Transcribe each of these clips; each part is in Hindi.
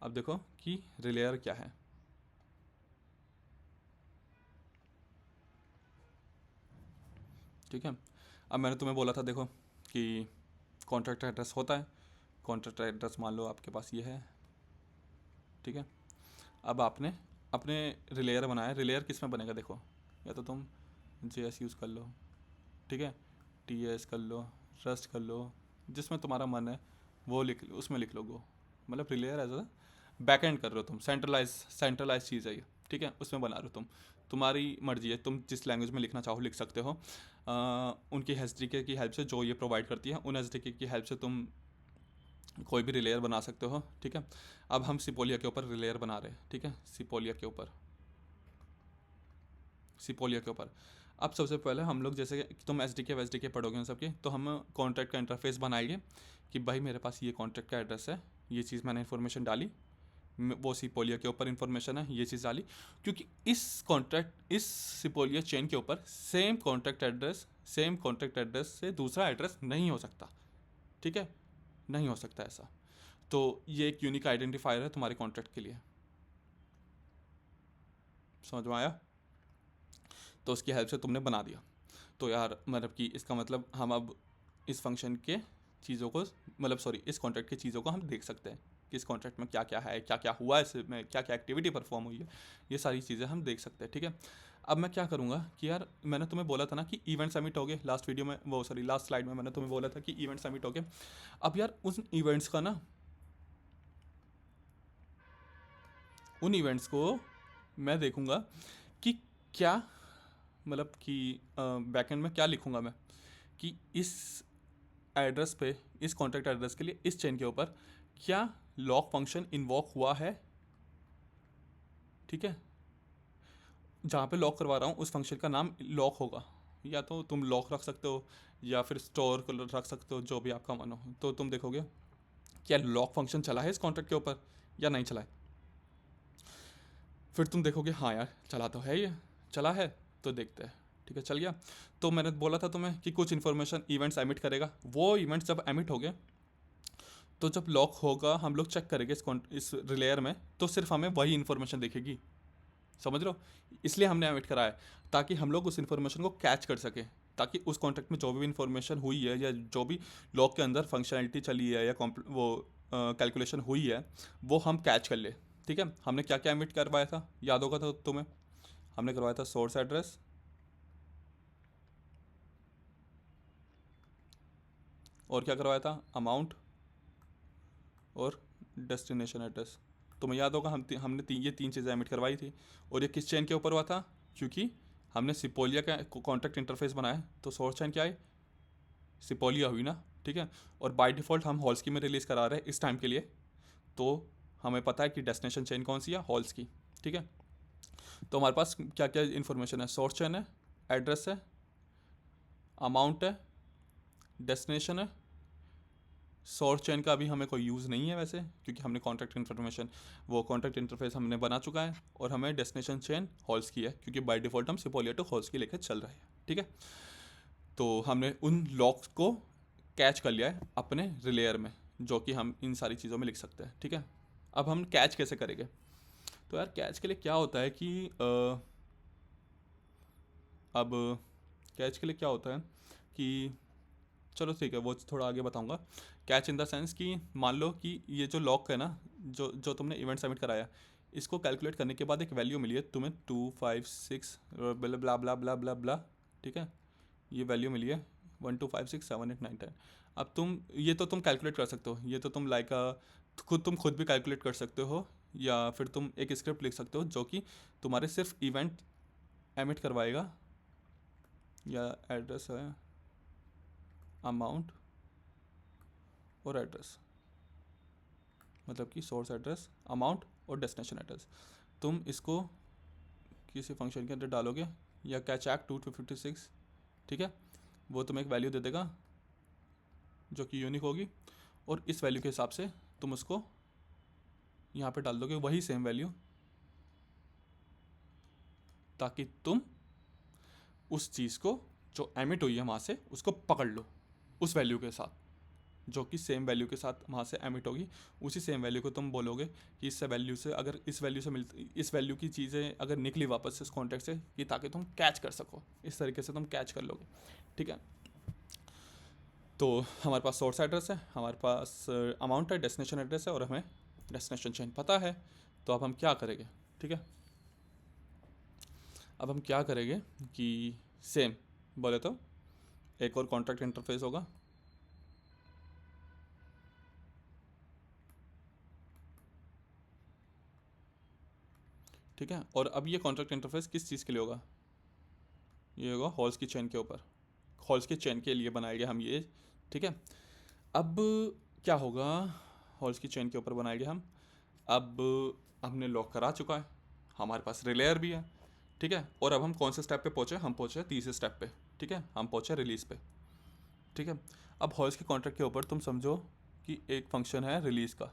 अब देखो कि रिलेयर क्या है। ठीक है, अब मैंने तुम्हें बोला था देखो कि कॉन्ट्रैक्ट एड्रेस होता है। कॉन्ट्रैक्ट एड्रेस मान लो आपके पास ये है। ठीक है, अब आपने अपने रिलेयर बनाया। रिलेयर किस में बनेगा देखो, या तो तुम JS यूज़ कर लो, ठीक है, TS कर लो, रस्ट कर लो, जिसमें तुम्हारा मन है वो उसमें लिख लो गो। मतलब रिलेयर एज अ बैक एंड कर रहे हो तुम, सेंट्रलाइज चीज़ है ये। ठीक है, उसमें बना रहे हो तुम, तुम्हारी मर्जी है, तुम जिस लैंग्वेज में लिखना चाहो लिख सकते हो। उनकी HDK की हेल्प से, जो ये प्रोवाइड करती है, उन HDK की हेल्प से तुम कोई भी रिलेयर बना सकते हो। ठीक है, अब हम सिपोलिया के ऊपर रिलेयर बना रहे हैं। ठीक है, सिपोलिया के ऊपर, सिपोलिया के ऊपर। अब सबसे पहले हम लोग, जैसे कि तुम SDK पढ़ोगे उन सबके, तो हम कॉन्ट्रैक्ट का इंटरफेस बनाएंगे कि भाई मेरे पास ये कॉन्ट्रैक्ट का एड्रेस है, ये चीज़ मैंने इन्फॉर्मेशन डाली, वो सिपोलिया के ऊपर इन्फॉर्मेशन है, ये चीज़ डाली। क्योंकि इस सिपोलिया चेन के ऊपर सेम कॉन्ट्रैक्ट एड्रेस से दूसरा एड्रेस नहीं हो सकता। ठीक है, नहीं हो सकता ऐसा। तो ये एक यूनिक आइडेंटिफायर है तुम्हारे कॉन्ट्रैक्ट के लिए। समझ में आया? तो उसकी हेल्प से तुमने बना दिया। तो यार मतलब कि इसका मतलब हम अब इस फंक्शन के चीज़ों को, मतलब सॉरी, इस कॉन्ट्रैक्ट की चीज़ों को हम देख सकते हैं कि इस कॉन्ट्रैक्ट में क्या क्या है, क्या क्या हुआ है, इसमें क्या क्या एक्टिविटी परफॉर्म हुई है, ये सारी चीज़ें हम देख सकते हैं। ठीक है, अब मैं क्या करूँगा कि यार मैंने तुम्हें बोला था ना कि इवेंट सबमिट हो गए लास्ट वीडियो में, वो सॉरी लास्ट स्लाइड में मैंने तुम्हें बोला था कि इवेंट सबमिट हो गए। अब यार उन इवेंट्स को मैं देखूँगा कि क्या, मतलब कि बैकएंड में क्या लिखूँगा मैं कि इस एड्रेस पे, इस कॉन्टैक्ट एड्रेस के लिए इस चेन के ऊपर क्या लॉक फंक्शन इन्वॉक हुआ है। ठीक है, जहाँ पे लॉक करवा रहा हूँ उस फंक्शन का नाम लॉक होगा, या तो तुम लॉक रख सकते हो या फिर स्टोर रख सकते हो, जो भी आपका मन हो। तो तुम देखोगे क्या लॉक फंक्शन चला है इस कॉन्टैक्ट के ऊपर या नहीं चला है। फिर तुम देखोगे हाँ यार चला तो है, ये चला है, तो देखते हैं। ठीक है, चल गया। तो मैंने बोला था तुम्हें कि कुछ इन्फॉर्मेशन इवेंट्स एमिट करेगा, वो इवेंट्स जब एमिट हो गए तो जब लॉक होगा हम लोग चेक करेंगे इस रिलेयर में, तो सिर्फ हमें वही इन्फॉर्मेशन दिखेगी। समझ रहे हो? इसलिए हमने एमिट कराया है, ताकि हम लोग उस इन्फॉर्मेशन को कैच कर सकें, ताकि उस कॉन्टेक्ट में जो भी इन्फॉर्मेशन हुई है या जो भी लॉक के अंदर फंक्शनैलिटी चली है या वो कैलकुलेशन हुई है, वो हम कैच कर ले। ठीक है, हमने क्या क्या एमिट करवाया था याद होगा तो तुम्हें, हमने करवाया था सोर्स एड्रेस, और क्या करवाया था, अमाउंट, और डेस्टिनेशन एड्रेस। तुम्हें याद होगा हमने ये तीन चीज़ें एमिट करवाई थी। और ये किस चेन के ऊपर हुआ था, क्योंकि हमने सिपोलिया का कॉन्टैक्ट इंटरफेस बनाया, तो सोर्स चेन क्या है, सिपोलिया हुई ना। ठीक है, और बाय डिफ़ॉल्ट हम हॉल्स में रिलीज़ करा रहे हैं इस टाइम के लिए, तो हमें पता है कि डेस्टिनेशन चेन कौन सी है, हॉल्स की। ठीक है, तो हमारे पास क्या क्या इन्फॉर्मेशन है, सोर्स चेन है, एड्रेस है, अमाउंट है, डेस्टिनेशन है। सोर्स चेन का अभी हमें कोई यूज़ नहीं है वैसे, क्योंकि हमने कॉन्टैक्ट इन्फॉर्मेशन, वो कॉन्टैक्ट इंटरफेस हमने बना चुका है। और हमें डेस्टिनेशन चेन हॉल्स की है, क्योंकि बाय डिफ़ॉल्ट हम सिपोलिया टू हॉल्स की लेकर चल रहे हैं। ठीक है, तो हमने उन लॉक्स को कैच कर लिया है अपने रिलेयर में, जो कि हम इन सारी चीज़ों में लिख सकते हैं। ठीक है, अब हम कैच कैसे करेंगे। तो यार कैच के लिए क्या होता है कि अब कैच के लिए क्या होता है कि, चलो ठीक है वो थोड़ा आगे बताऊंगा। कैच इन द सेंस कि मान लो कि ये जो लॉक है ना, जो जो तुमने इवेंट सबमिट कराया, इसको कैलकुलेट करने के बाद एक वैल्यू मिली है तुम्हें 256 ब्ला ब्ला ब्ला ब्ला ब्ला ब्ला। ठीक है, ये वैल्यू मिली है 1 2 5 6 7 8 9 10। अब ये तो तुम कैलकुलेट कर सकते हो, ये तो तुम खुद भी कैलकुलेट कर सकते हो, या फिर तुम एक स्क्रिप्ट लिख सकते हो जो कि तुम्हारे सिर्फ इवेंट एमिट करवाएगा, या एड्रेस है, अमाउंट और एड्रेस, मतलब कि सोर्स एड्रेस, अमाउंट और डेस्टिनेशन एड्रेस। तुम इसको किसी फंक्शन के अंदर डालोगे, या कैचैक 2 2 56। ठीक है, वो तुम्हें एक वैल्यू दे देगा जो कि यूनिक होगी, और इस वैल्यू के हिसाब से तुम उसको यहाँ पे डाल दोगे, वही सेम वैल्यू, ताकि तुम उस चीज़ को जो एमिट हुई है वहाँ से उसको पकड़ लो उस वैल्यू के साथ। जो कि सेम वैल्यू के साथ वहाँ से एमिट होगी, उसी सेम वैल्यू को तुम बोलोगे कि इस वैल्यू से अगर इस वैल्यू से मिलती, इस वैल्यू की चीज़ें अगर निकली वापस इस कॉन्टेक्ट से, कि ताकि तुम कैच कर सको, इस तरीके से तुम कैच कर लोगे। ठीक है, तो हमारे पास सोर्स एड्रेस है, हमारे पास अमाउंट है, डेस्टिनेशन एड्रेस है, और हमें डेस्टिनेशन चेन पता है। तो अब हम क्या करेंगे, ठीक है, अब हम क्या करेंगे कि सेम बोले तो एक और कॉन्ट्रैक्ट इंटरफेस होगा, ठीक है। और अब ये कॉन्ट्रैक्ट इंटरफेस किस चीज़ के लिए होगा, ये होगा हॉल्स की चेन के ऊपर, हॉल्स की चेन के लिए बनाएंगे हम ये, ठीक है। अब क्या होगा, हॉल्स की चेन के ऊपर बनाएंगे हम। अब हमने लॉक करा चुका है, हमारे पास रिलेयर भी है, ठीक है। और अब हम कौन से स्टेप पे पहुँचे, हम पहुँचे तीसरे स्टेप पे, ठीक है, हम पहुँचे रिलीज़ पे, ठीक है। अब हॉल्स के कॉन्ट्रैक्ट के ऊपर तुम समझो कि एक फंक्शन है रिलीज़ का,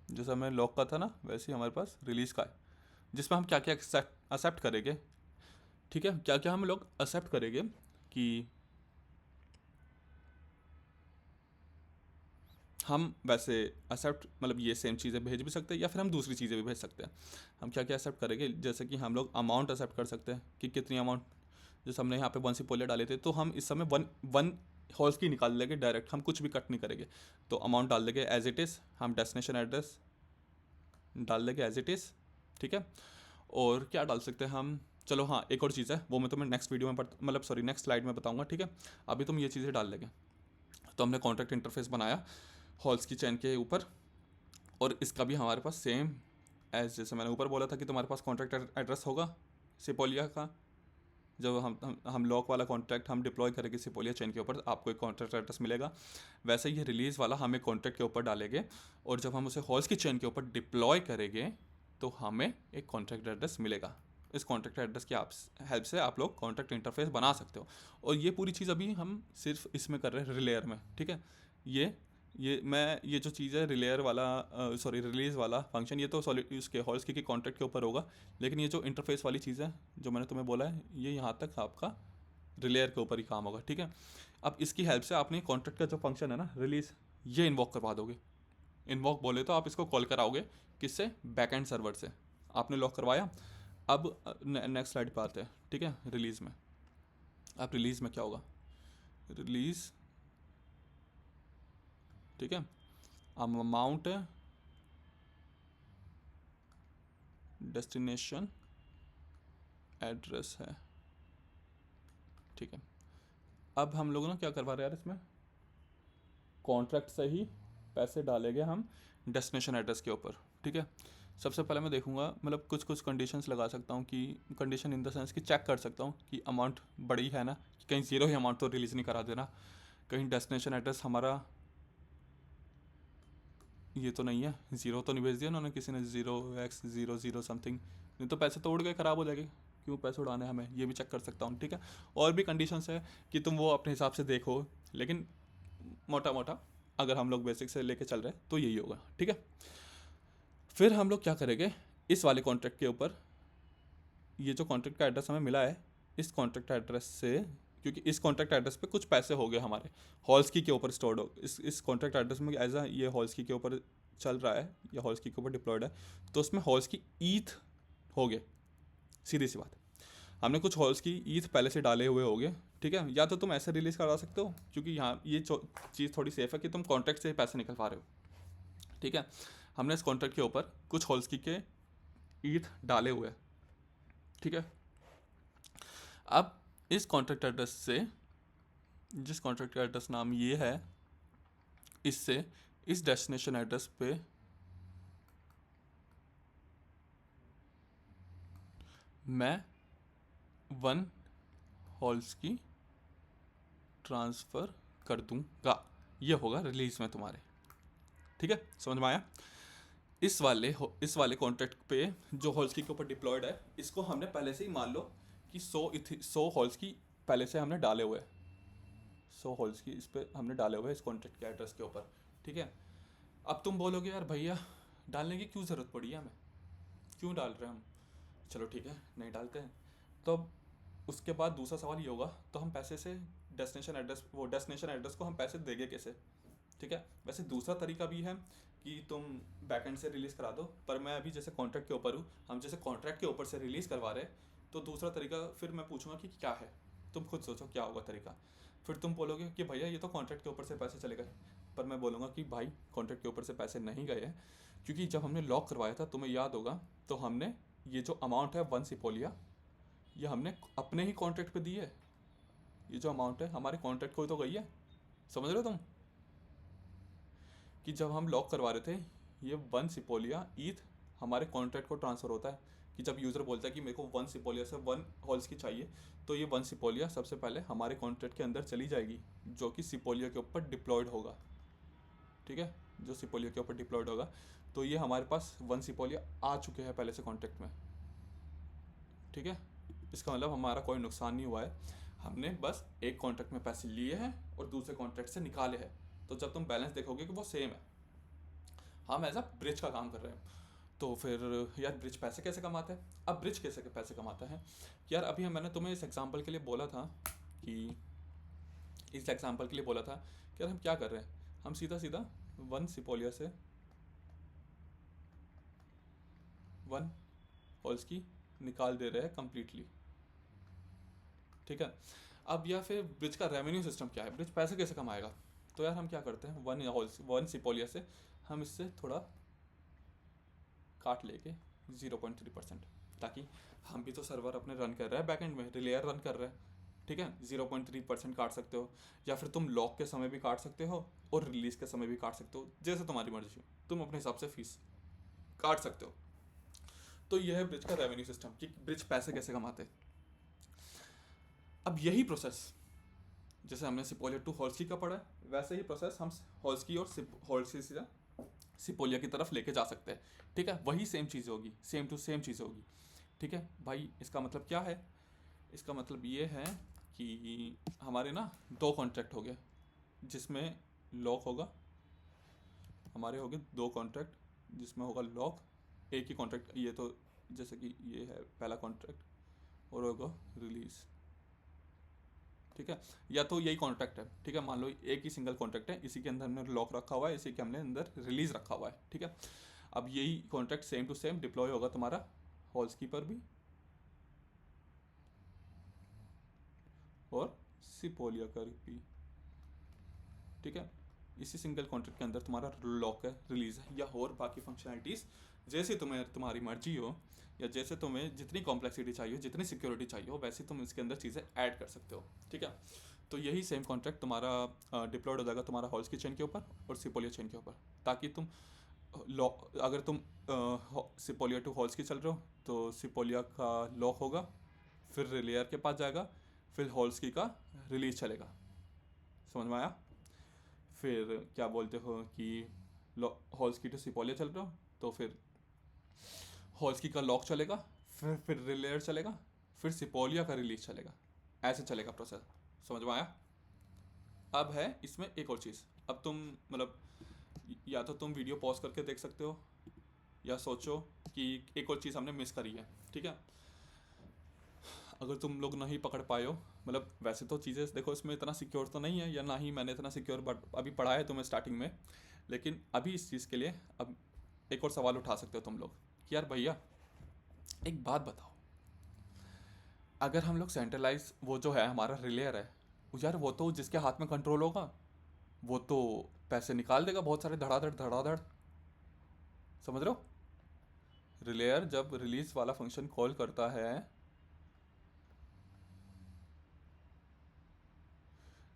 जैसे हमने लॉक का था ना, वैसे ही हमारे पास रिलीज़ का है, जिसमें हम क्या क्या एक्सेप्ट करेंगे, ठीक है, क्या क्या हम लोग एक्सेप्ट करेंगे कि हम वैसे एक्सेप्ट मतलब ये सेम चीज़ें भेज भी सकते हैं या फिर हम दूसरी चीज़ें भी भेज सकते हैं। हम क्या क्या एक्सेप्ट करेंगे, जैसे कि हम लोग अमाउंट एक्सेप्ट कर सकते हैं कि कितनी अमाउंट, जैसे हमने यहाँ पे 1 सिपोले डाले थे, तो हम इस समय वन वन हॉल्स की निकाल लेंगे डायरेक्ट, हम कुछ भी कट नहीं करेंगे। तो अमाउंट डाल देंगे एज इट इज़, हम डेस्टिनेशन एड्रेस डाल देंगे एज इट इज़, ठीक है। और क्या डाल सकते हैं हम, चलो हाँ एक और चीज़ है, वो मैं तुम्हें नेक्स्ट वीडियो में मतलब सॉरी नेक्स्ट स्लाइड में बताऊँगा, ठीक है। अभी तुम ये चीज़ें डाल लेंगे। तो हमने कॉन्ट्रैक्ट इंटरफेस बनाया हॉल्स की चेन के ऊपर, और इसका भी हमारे पास सेम एज, जैसे मैंने ऊपर बोला था कि तुम्हारे पास कॉन्ट्रैक्ट एड्रेस होगा सिपोलिया का, जब हम लॉक वाला कॉन्ट्रैक्ट हम डिप्लॉय करेंगे सिपोलिया चेन के ऊपर, आपको एक कॉन्ट्रैक्ट एड्रेस मिलेगा। वैसे ही रिलीज़ वाला हम एक कॉन्ट्रैक्ट के ऊपर डालेंगे, और जब हम उसे हॉल्स की चेन के ऊपर डिप्लॉय करेंगे तो हमें एक कॉन्ट्रैक्ट एड्रेस मिलेगा। इस कॉन्ट्रैक्ट एड्रेस की आप हेल्प से आप लोग कॉन्ट्रैक्ट इंटरफेस बना सकते हो। और ये पूरी चीज़ अभी हम सिर्फ इसमें कर रहे हैं, रिलेयर में, ठीक है। ये जो चीज़ है रिलेयर वाला, सॉरी रिलीज़ वाला फंक्शन, ये तो सॉलिड उसके हॉल्स की कॉन्ट्रैक्ट के ऊपर होगा, लेकिन ये जो इंटरफेस वाली चीज़ है जो मैंने तुम्हें बोला है, ये यहाँ तक आपका रिलेयर के ऊपर ही काम होगा, ठीक है। अब इसकी हेल्प से आपने कॉन्ट्रैक्ट का जो फंक्शन है ना रिलीज़, ये इन्वॉक करवा दोगे। इन्वॉक बोले तो आप इसको कॉल कराओगे किससे, बैकएंड सर्वर से। आपने लॉक करवाया, अब नेक्स्ट स्लाइड पे आते हैं, ठीक है। रिलीज़ में, अब रिलीज़ में क्या होगा, रिलीज़, ठीक है, अमाउंट है, डेस्टिनेशन एड्रेस है, ठीक है। अब हम लोग ना क्या करवा रहे हैं यार, इसमें कॉन्ट्रैक्ट से ही पैसे डालेंगे हम डेस्टिनेशन एड्रेस के ऊपर, ठीक है। सबसे पहले मैं देखूंगा, मतलब कुछ कुछ कंडीशंस लगा सकता हूँ, कि कंडीशन इन द सेंस कि चेक कर सकता हूँ कि अमाउंट बड़ी है ना, कि कहीं ज़ीरो ही अमाउंट तो रिलीज़ नहीं करा देना, कहीं डेस्टिनेशन एड्रेस हमारा ये तो नहीं है, ज़ीरो तो नहीं भेज दिया उन्होंने किसी ने, 0x00 समथिंग, नहीं तो पैसे तो उड़ गए, ख़राब हो जाएंगे, क्यों पैसे उड़ाने हमें, ये भी चेक कर सकता हूँ, ठीक है। और भी कंडीशंस है कि तुम वो अपने हिसाब से देखो, लेकिन मोटा मोटा अगर हम लोग बेसिक से लेके चल रहे हैं तो यही होगा, ठीक है। फिर हम लोग क्या करेंगे, इस वाले कॉन्ट्रैक्ट के ऊपर, ये जो कॉन्ट्रैक्ट का एड्रेस हमें मिला है, इस कॉन्ट्रैक्ट एड्रेस से, क्योंकि इस कॉन्ट्रैक्ट एड्रेस पे कुछ पैसे हो गए हमारे हॉल्स की के ऊपर स्टोर्ड हो, इस कॉन्ट्रैक्ट एड्रेस में एज अ ये हॉल्स की के ऊपर चल रहा है, या हॉल्स की के ऊपर डिप्लॉयड है, तो उसमें हॉल्स की ईथ हो गए, सीधी सी बात। हमने कुछ हॉल्स की ईथ पहले से डाले हुए हो गए, ठीक है। या तो तुम ऐसे रिलीज़ करा सकते हो, क्योंकि यहाँ ये चीज़ थोड़ी सेफ है कि तुम कॉन्ट्रैक्ट से पैसे निकल पा रहे हो, ठीक है। हमने इस कॉन्ट्रैक्ट के ऊपर कुछ हॉल्स की के ईथ डाले हुए हैं, ठीक है। अब इस कॉन्ट्रैक्ट एड्रेस से, जिस कॉन्ट्रैक्ट का एड्रेस नाम ये है, इससे इस डेस्टिनेशन एड्रेस पे मैं 1 हॉल्स की ट्रांसफ़र कर दूंगा, ये होगा रिलीज में तुम्हारे, ठीक है, समझ में आया। इस वाले कॉन्ट्रैक्ट पे जो हॉल्स की के ऊपर डिप्लॉयड है, इसको हमने पहले से ही मान लो कि 100 हॉल्स की पहले से हमने डाले हुए हैं, 100 हॉल्स की इस पर हमने डाले हुए हैं इस कॉन्ट्रैक्ट के एड्रेस के ऊपर, ठीक है। अब तुम बोलोगे यार भैया डालने की क्यों ज़रूरत पड़ी है हमें, क्यों डाल रहे हैं हम, चलो ठीक है नहीं डालते हैं। तो अब उसके बाद दूसरा सवाल ये होगा, तो हम पैसे से डेस्टिनेशन एड्रेस, वो डेस्टिनेशन एड्रेस को हम पैसे देंगे कैसे, ठीक है। वैसे दूसरा तरीका भी है कि तुम बैकएंड से रिलीज़ करा दो, पर मैं अभी जैसे कॉन्ट्रैक्ट के ऊपर हूँ, हम जैसे कॉन्ट्रैक्ट के ऊपर से रिलीज़ करवा रहे, तो दूसरा तरीका फिर मैं पूछूंगा कि क्या है, तुम खुद सोचो क्या होगा तरीका। फिर तुम बोलोगे कि भैया ये तो कॉन्ट्रैक्ट के ऊपर से पैसे चले गए, पर मैं बोलूँगा कि भाई कॉन्ट्रैक्ट के ऊपर से पैसे नहीं गए हैं, क्योंकि जब हमने लॉक करवाया था, तुम्हें याद होगा, तो हमने ये जो अमाउंट है 1 सिपोलिया, ये हमने अपने ही कॉन्ट्रैक्ट पे दी है। ये जो अमाउंट है हमारे कॉन्ट्रैक्ट को ही तो गई है, समझ रहे हो तुम, कि जब हम लॉक करवा रहे थे, ये 1 सिपोलिया ईथ हमारे कॉन्ट्रैक्ट को ट्रांसफ़र होता है। कि जब यूज़र बोलता है कि मेरे को 1 सिपोलिया से 1 हॉल्स की चाहिए, तो ये 1 सिपोलिया सबसे पहले हमारे कॉन्ट्रैक्ट के अंदर चली जाएगी, जो कि सिपोलिया के ऊपर डिप्लॉयड होगा, ठीक है, जो सिपोलिया के ऊपर डिप्लॉयड होगा। तो ये हमारे पास 1 सिपोलिया आ चुके हैं पहले से कॉन्ट्रैक्ट में, ठीक है। इसका मतलब हमारा कोई नुकसान नहीं हुआ है, हमने बस एक कॉन्ट्रैक्ट में पैसे लिए हैं और दूसरे कॉन्ट्रैक्ट से निकाले हैं। तो जब तुम बैलेंस देखोगे कि वो सेम है, हम एज अ ब्रिज का काम कर रहे हैं। तो फिर यार ब्रिज पैसे कैसे कमाता है, अब ब्रिज कैसे पैसे कमाता है यार, अभी मैंने तुम्हें इस एग्जांपल के लिए बोला था कि इस एग्जांपल के लिए बोला था कि यार हम क्या कर रहे हैं, हम सीधा सीधा 1 सिपोलिया से 1 हॉल्स की निकाल दे रहे हैं कंप्लीटली, ठीक है। अब या फिर ब्रिज का रेवेन्यू सिस्टम क्या है, ब्रिज पैसे कैसे कमाएगा, तो यार हम क्या करते हैं 1 सिपोलिया से हम इससे थोड़ा काट लेके 0.3%, ताकि हम भी तो सर्वर अपने रन कर रहे हैं, बैकएंड में रिलेयर रन कर रहे हैं, ठीक है। 0.3% काट सकते हो, या फिर तुम लॉक के समय भी काट सकते हो और रिलीज के समय भी काट सकते हो, जैसे तुम्हारी मर्जी हो, तुम अपने हिसाब से फीस काट सकते हो। तो यह है ब्रिज का रेवेन्यू सिस्टम कि ब्रिज पैसे कैसे कमाते हैं। अब यही प्रोसेस जैसे हमने सिपोलिया टू हॉल्स्की का पढ़ा है, वैसे ही प्रोसेस हम हॉल्स्की और हॉल्स्की से सिपोलिया की तरफ लेके जा सकते हैं, ठीक है। वही सेम चीज़ होगी, सेम टू सेम चीज़ होगी, ठीक है भाई। इसका मतलब क्या है, इसका मतलब ये है कि हमारे ना 2 कॉन्ट्रैक्ट हो गए जिसमें लॉक होगा, हमारे हो गए 2 कॉन्ट्रैक्ट जिसमें होगा लॉक, एक ही कॉन्ट्रैक्ट, ये तो जैसे कि ये है पहला कॉन्ट्रैक्ट और होगा रिलीज़, ठीक है। या तो यही कॉन्ट्रैक्ट है, ठीक है, मान लो एक ही सिंगल कॉन्ट्रैक्ट है, इसी के अंदर हमने लॉक रखा हुआ है, इसी के हमने अंदर रिलीज़ रखा हुआ है, ठीक है। अब यही contract same to same deploy होगा तुम्हारा हॉल्स्की पर भी और सिपोलिया का भी, ठीक है। इसी सिंगल कॉन्ट्रैक्ट के अंदर तुम्हारा लॉक है, रिलीज़ है, या और बाकी फंक्शनैलिटीज़ जैसे तुम्हें तुम्हारी मर्जी हो, या जैसे तुम्हें जितनी कॉम्प्लेक्सिटी चाहिए हो, जितनी सिक्योरिटी चाहिए हो, वैसे तुम इसके अंदर चीज़ें ऐड कर सकते हो, ठीक है। तो यही सेम कॉन्ट्रैक्ट तुम्हारा डिप्लॉयड हो जाएगा तुम्हारा हॉल्स की चेन के ऊपर और सिपोलिया चेन के ऊपर, ताकि तुम अगर तुम सिपोलिया टू हॉल्स की चल रहे हो तो सिपोलिया का लॉक होगा, फिर रिलेयर के पास जाएगा, फिर हॉल्स की का रिलीज चलेगा, समझ में आया। फिर क्या बोलते हो कि हॉल्स्की टू सिपोलिया चल रहे हो तो फिर हॉल्स्की का लॉक चलेगा, फिर रिलेयर चलेगा, फिर सिपोलिया का रिलीज चलेगा, ऐसे चलेगा प्रोसेस, समझ में आया। अब है इसमें एक और चीज़, अब तुम मतलब या तो तुम वीडियो पॉज करके देख सकते हो, या सोचो कि एक और चीज़ हमने मिस करी है, ठीक है। अगर तुम लोग नहीं पकड़ पाए हो, मतलब वैसे तो चीज़ें देखो इसमें इतना सिक्योर तो नहीं है, या ना ही मैंने इतना सिक्योर बट अभी पढ़ा है तुम्हें स्टार्टिंग में, लेकिन अभी इस चीज़ के लिए अब एक और सवाल उठा सकते हो तुम लोग कि यार भैया एक बात बताओ, अगर हम लोग सेंट्रलाइज वो जो है हमारा रिलेयर है, यार वो तो जिसके हाथ में कंट्रोल होगा वो तो पैसे निकाल देगा बहुत सारे, धड़ाधड़ धड़ाधड़, समझ रहे हो। रिलेयर जब रिलीज वाला फंक्शन कॉल करता है,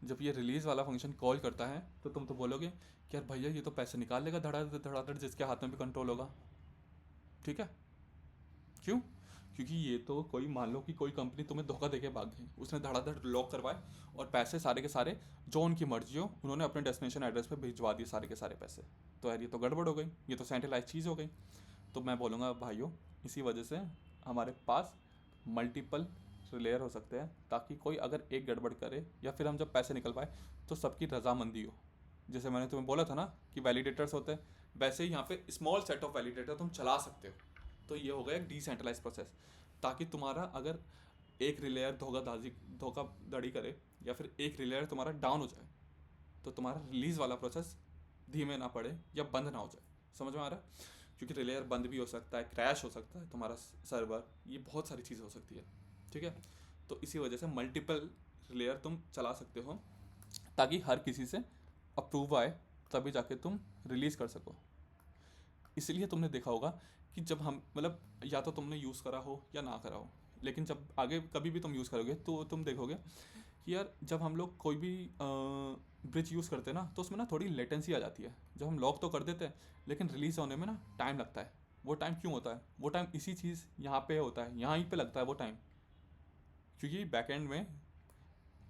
जब ये रिलीज़ वाला फंक्शन कॉल करता है तो तुम तो बोलोगे कि यार भैया ये तो पैसे निकाल लेगा धड़ाधड़ धड़ाधड़ जिसके हाथ में भी कंट्रोल होगा, ठीक है। क्यों, क्योंकि ये तो कोई मान लो कि कोई कंपनी तुम्हें धोखा देके भाग गई, उसने धड़ाधड़ लॉक करवाए और पैसे सारे के सारे जो उनकी मर्जी हो उन्होंने अपने डेस्टिनेशन एड्रेस पे भिजवा दिए सारे के सारे पैसे, तो यार ये तो गड़बड़ हो गई, ये तो सेंट्रलाइज चीज़ हो गई। तो मैं बोलूँगा भाइयों इसी वजह से हमारे पास मल्टीपल लेयर हो सकते हैं, ताकि कोई अगर एक गड़बड़ करे या फिर हम जब पैसे निकलवाए तो सबकी रजामंदी हो। जैसे मैंने तुम्हें बोला था ना कि वैलिडेटर्स होते हैं, वैसे ही यहाँ पे स्मॉल सेट ऑफ वैलिडेटर तुम चला सकते हो। तो ये हो गया एक डिसेंट्रलाइज प्रोसेस, ताकि तुम्हारा अगर एक रिलेयर धोखाधड़ी करे या फिर एक रिलेयर तुम्हारा डाउन हो जाए, तो तुम्हारा रिलीज़ वाला प्रोसेस धीमे ना पड़े या बंद ना हो जाए। समझ में आ रहा है? क्योंकि रिलेयर बंद भी हो सकता है, क्रैश हो सकता है तुम्हारा सर्वर, ये बहुत सारी चीज़ें हो सकती है। ठीक है, तो इसी वजह से मल्टीपल रिलेयर तुम चला सकते हो ताकि हर किसी से अप्रूव आए, तभी जाके तुम रिलीज़ कर सको। इसलिए तुमने देखा होगा कि जब हम मतलब या तो तुमने यूज़ करा हो या ना करा हो, लेकिन जब आगे कभी भी तुम यूज़ करोगे तो तुम देखोगे कि यार जब हम लोग कोई भी ब्रिज यूज़ करते हैं ना, तो उसमें ना थोड़ी लेटेंसी आ जाती है। जब हम लॉक तो कर देते हैं लेकिन रिलीज़ होने में ना टाइम लगता है। वो टाइम क्यों होता है? वो टाइम इसी चीज़ यहाँ पे होता है, यहाँ ही पे लगता है वो टाइम, क्योंकि बैकएंड में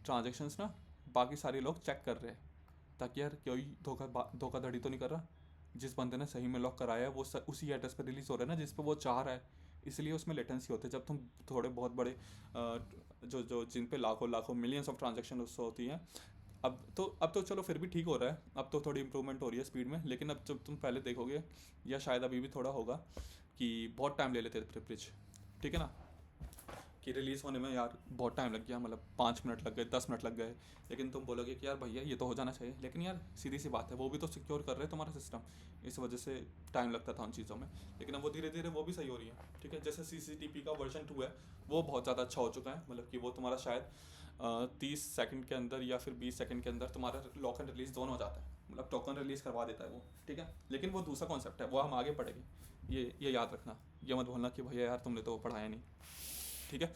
ट्रांजेक्शन्स ना बाकी सारे लोग चेक कर रहे हैं ताकि यार कोई धोखाधड़ी तो नहीं कर रहा। जिस बंदे ने सही में लॉक कराया है वो उसी एड्रेस पर रिलीज़ हो रहा है ना जिस पर वो चाह रहा है, इसलिए उसमें लेटेंसी होती है। जब तुम थोड़े बहुत बड़े जो जो जिन पे लाखों लाखों मिलियंस ऑफ ट्रांजेक्शन उससे होती हैं, अब तो चलो फिर भी ठीक हो रहा है, अब तो थोड़ी इंप्रूवमेंट हो रही है स्पीड में। लेकिन अब जब तुम पहले देखोगे, या शायद अभी भी थोड़ा होगा, कि बहुत टाइम ले लेते थे ब्रिज। ठीक है ना, कि रिलीज़ होने में यार बहुत टाइम लग गया, मतलब 5 मिनट लग गए, 10 मिनट लग गए। लेकिन तुम बोलोगे कि यार भैया ये तो हो जाना चाहिए, लेकिन यार सीधी सी बात है, वो भी तो सिक्योर कर रहे हैं तुम्हारा सिस्टम, इस वजह से टाइम लगता था उन चीज़ों में। लेकिन अब वो धीरे धीरे वो भी सही हो रही है। ठीक है, जैसे CCTP का वर्जन 2 है, वो बहुत ज़्यादा अच्छा हो चुका है। मतलब कि वो तुम्हारा शायद 30 सेकंड के अंदर या फिर 20 सेकंड के अंदर तुम्हारा लॉक एंड रिलीज़ दोनों हो जाता है, मतलब टोकन रिलीज़ करवा देता है वो। ठीक है, लेकिन वो दूसरा कॉन्सेप्ट है, वो हम आगे पढ़ेंगे। ये याद रखना, ये मत बोलना कि भैया यार तुमने तो पढ़ाया नहीं। ठीक है,